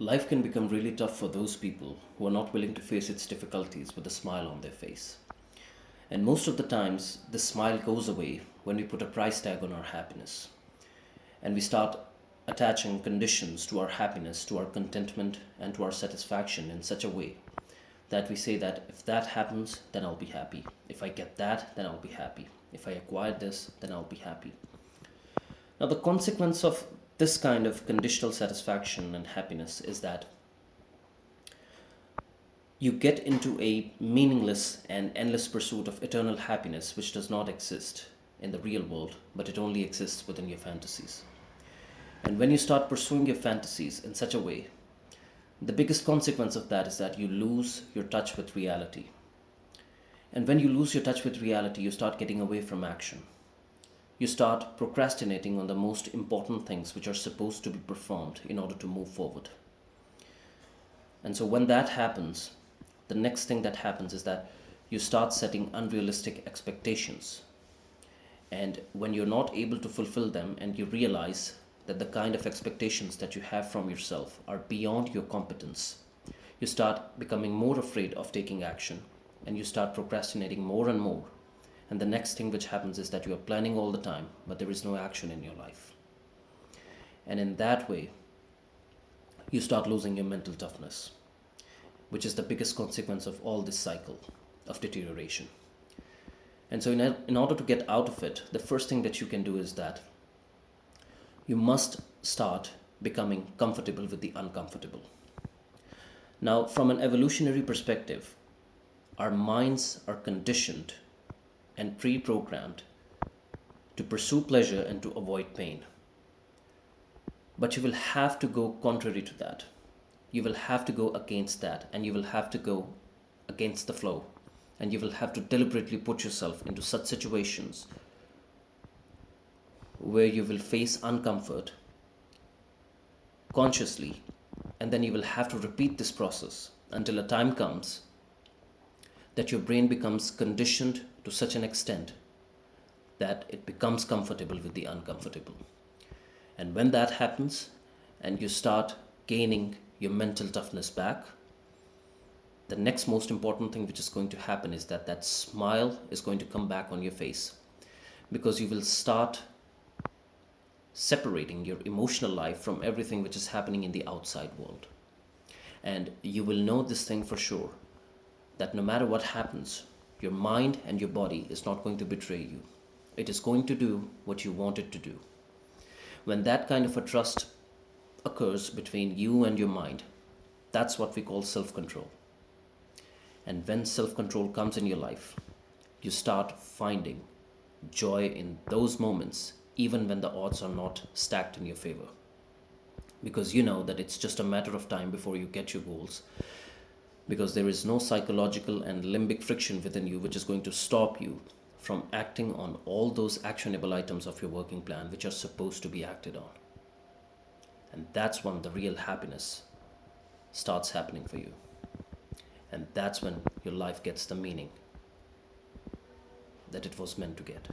Life can become really tough for those people who are not willing to face its difficulties with a smile on their face. And most of the times, the smile goes away when we put a price tag on our happiness. And we start attaching conditions to our happiness, to our contentment, and to our satisfaction in such a way that we say that if that happens, then I'll be happy. If I get that, then I'll be happy. If I acquire this, then I'll be happy. Now, the consequence of this kind of conditional satisfaction and happiness is that you get into a meaningless and endless pursuit of eternal happiness which does not exist in the real world, but it only exists within your fantasies. And when you start pursuing your fantasies in such a way, the biggest consequence of that is that you lose your touch with reality. And when you lose your touch with reality, you start getting away from action. You start procrastinating on the most important things which are supposed to be performed in order to move forward. And so when that happens, the next thing that happens is that you start setting unrealistic expectations. And when you're not able to fulfill them and you realize that the kind of expectations that you have from yourself are beyond your competence, you start becoming more afraid of taking action and you start procrastinating more and more. And the next thing which happens is that you are planning all the time, but there is no action in your life. And in that way, you start losing your mental toughness, which is the biggest consequence of all this cycle of deterioration. And so, in order to get out of it, the first thing that you can do is that you must start becoming comfortable with the uncomfortable. Now, from an evolutionary perspective, our minds are conditioned and pre programmed to pursue pleasure and to avoid pain. But you will have to go contrary to that. You will have to go against that, and you will have to go against the flow. And you will have to deliberately put yourself into such situations where you will face uncomfort consciously, and then you will have to repeat this process until a time comes that your brain becomes conditioned to such an extent that it becomes comfortable with the uncomfortable. And when that happens and you start gaining your mental toughness back, the next most important thing which is going to happen is that that smile is going to come back on your face, because you will start separating your emotional life from everything which is happening in the outside world. And you will know this thing for sure, that no matter what happens, your mind and your body is not going to betray you. It is going to do what you want it to do. When that kind of a trust occurs between you and your mind, that's what we call self-control. And when self-control comes in your life, you start finding joy in those moments, even when the odds are not stacked in your favor. Because you know that it's just a matter of time before you get your goals. Because there is no psychological and limbic friction within you which is going to stop you from acting on all those actionable items of your working plan which are supposed to be acted on. And that's when the real happiness starts happening for you. And that's when your life gets the meaning that it was meant to get.